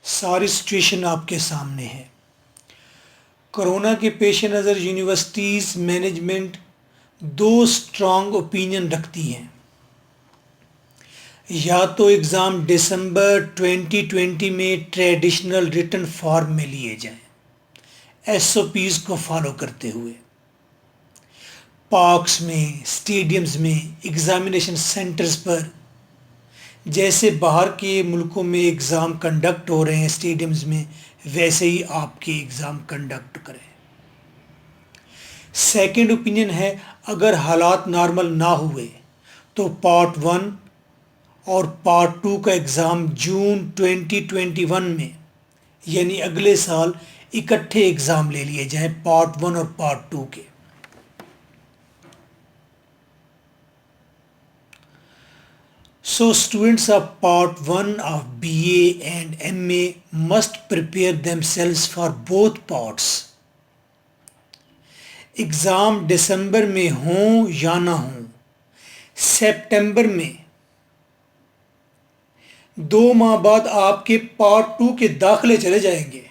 ساری سچویشن آپ کے سامنے ہے۔ کرونا کے پیش نظر یونیورسٹیز مینجمنٹ دو اسٹرانگ اوپینین رکھتی ہیں۔ یا تو ایگزام دسمبر 2020 میں ٹریڈیشنل ریٹن فارم میں لیے جائیں ایس او پیز کو فالو کرتے ہوئے، پارکس میں، اسٹیڈیمز میں، ایگزامینیشن سینٹرز پر جیسے باہر کے ملکوں میں ایگزام کنڈکٹ ہو رہے ہیں اسٹیڈیمز میں، ویسے ہی آپ کے ایگزام کنڈکٹ کریں۔ سیکنڈ اوپینین ہے اگر حالات نارمل نہ ہوئے تو پارٹ 1 اور پارٹ 2 کا ایگزام جون 2021 میں یعنی اگلے سال اکٹھے ایگزام لے لیے جائیں پارٹ 1 اور پارٹ 2 کے۔ So students of part 1 of BA and MA must prepare themselves for both parts. Exam دسمبر میں ہوں یا نہ ہوں، سپٹمبر میں 2 ماہ بعد آپ کے پارٹ 2 کے داخلے چلے جائیں گے۔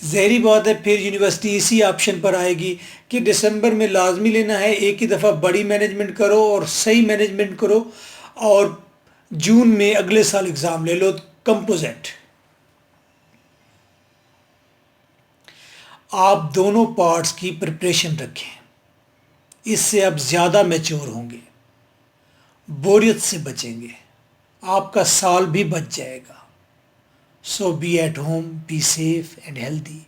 ظاہری بات ہے پھر یونیورسٹی اسی آپشن پر آئے گی کہ دسمبر میں لازمی لینا ہے، ایک ہی دفعہ بڑی مینجمنٹ کرو اور صحیح مینجمنٹ کرو، اور جون میں اگلے سال ایگزام لے لو کمپوزٹ۔ آپ دونوں پارٹس کی پریپریشن رکھیں، اس سے آپ زیادہ میچور ہوں گے، بوریت سے بچیں گے، آپ کا سال بھی بچ جائے گا۔ So be at home, be safe and healthy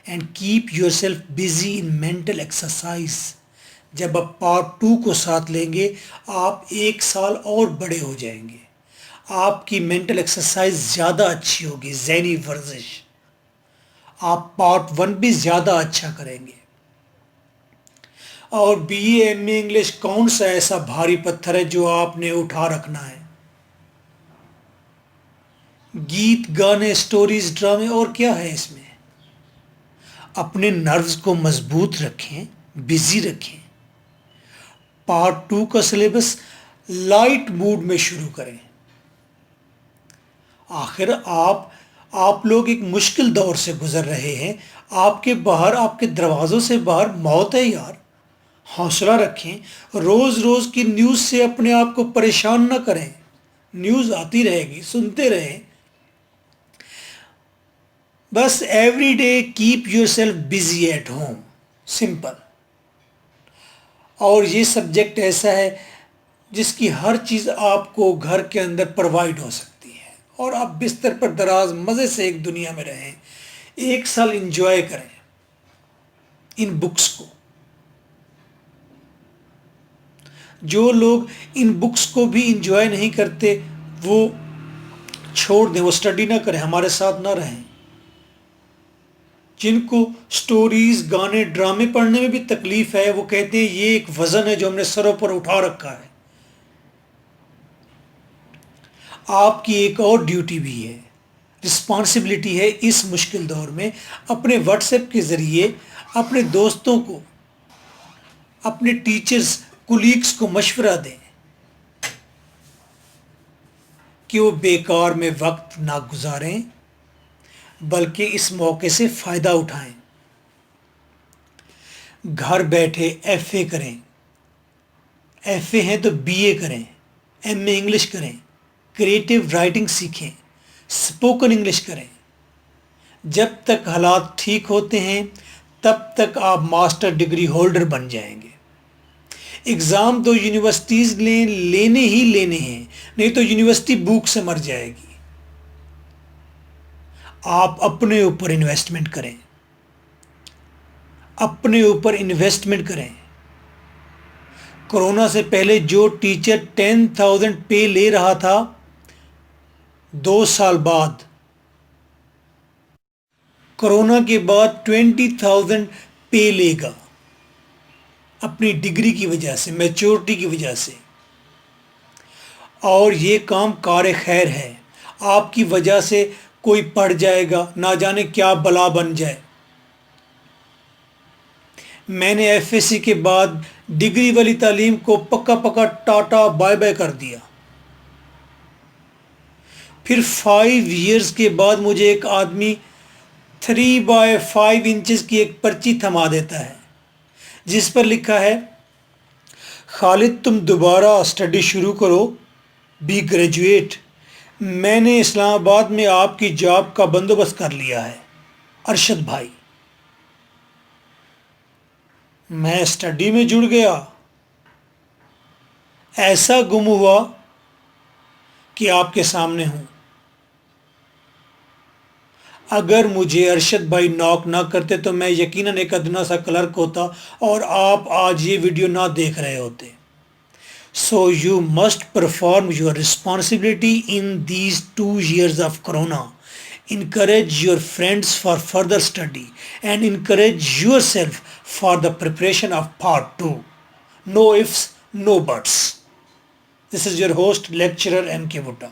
and keep yourself busy in mental exercise. جب آپ پارٹ 2 کو ساتھ لیں گے آپ ایک سال اور بڑے ہو جائیں گے، آپ کی مینٹل ایکسرسائز زیادہ اچھی ہوگی، ذہنی ورزش، آپ پارٹ 1 بھی زیادہ اچھا کریں گے۔ اور B A M A English کون سا ایسا بھاری پتھر ہے جو آپ نے اٹھا رکھنا ہے؟ گیت، گانے، سٹوریز، ڈرامے، اور کیا ہے اس میں؟ اپنے نروز کو مضبوط رکھیں، بزی رکھیں۔ پارٹ 2 کا سلیبس لائٹ موڈ میں شروع کریں۔ آخر آپ لوگ ایک مشکل دور سے گزر رہے ہیں، آپ کے دروازوں سے باہر موت ہے یار، حوصلہ رکھیں۔ روز روز کی نیوز سے اپنے آپ کو پریشان نہ کریں، نیوز آتی رہے گی، سنتے رہیں، بس every day keep yourself busy at home, simple. اور یہ سبجیکٹ ایسا ہے جس کی ہر چیز آپ کو گھر کے اندر پرووائڈ ہو سکتی ہے، اور آپ بستر پر دراز مزے سے ایک دنیا میں رہیں، ایک سال انجوائے کریں ان بکس کو۔ جو لوگ ان بکس کو بھی انجوائے نہیں کرتے وہ چھوڑ دیں، وہ اسٹڈی نہ کریں، ہمارے ساتھ نہ رہیں۔ جن کو سٹوریز، گانے، ڈرامے پڑھنے میں بھی تکلیف ہے وہ کہتے ہیں یہ ایک وزن ہے جو ہم نے سروں پر اٹھا رکھا ہے۔ آپ کی ایک اور ڈیوٹی بھی ہے، رسپانسبلٹی ہے اس مشکل دور میں اپنے واٹس ایپ کے ذریعے اپنے دوستوں کو، اپنے ٹیچرز، کولیگز کو مشورہ دیں کہ وہ بیکار میں وقت نہ گزاریں بلکہ اس موقع سے فائدہ اٹھائیں۔ گھر بیٹھے ایف اے کریں، ایف اے ہیں تو بی اے کریں، ایم اے انگلش کریں، کریٹیو رائٹنگ سیکھیں، اسپوکن انگلش کریں۔ جب تک حالات ٹھیک ہوتے ہیں تب تک آپ ماسٹر ڈگری ہولڈر بن جائیں گے۔ ایگزام تو یونیورسٹیز لینے ہی لینے ہیں، نہیں تو یونیورسٹی بھوک سے مر جائے گی۔ آپ اپنے اوپر انویسٹمنٹ کریں، اپنے اوپر انویسٹمنٹ کریں۔ کرونا سے پہلے جو ٹیچر 10,000 پے لے رہا تھا 2 سال بعد، کرونا کے بعد 20,000 پے لے گا، اپنی ڈگری کی وجہ سے، میچورٹی کی وجہ سے۔ اور یہ کام کار خیر ہے، آپ کی وجہ سے کوئی پڑھ جائے گا، نہ جانے کیا بلا بن جائے۔ میں نے ایف ایس سی کے بعد ڈگری والی تعلیم کو پکا ٹاٹا بائے بائے کر دیا۔ پھر 5 ایئرز کے بعد مجھے ایک آدمی 3x5 انچز کی ایک پرچی تھما دیتا ہے جس پر لکھا ہے خالد تم دوبارہ اسٹڈی شروع کرو، بی گریجویٹ، میں نے اسلام آباد میں آپ کی جاب کا بندوبست کر لیا ہے ارشد بھائی۔ میں اسٹڈی میں جڑ گیا، ایسا گم ہوا کہ آپ کے سامنے ہوں۔ اگر مجھے ارشد بھائی ناک نہ کرتے تو میں یقیناً ایک ادنا سا کلرک ہوتا اور آپ آج یہ ویڈیو نہ دیکھ رہے ہوتے۔ So you must perform your responsibility in these 2 years of Corona. Encourage your friends for further study and encourage yourself for the preparation of part 2. No ifs, no buts. This is your host, lecturer M.K. Bhutta.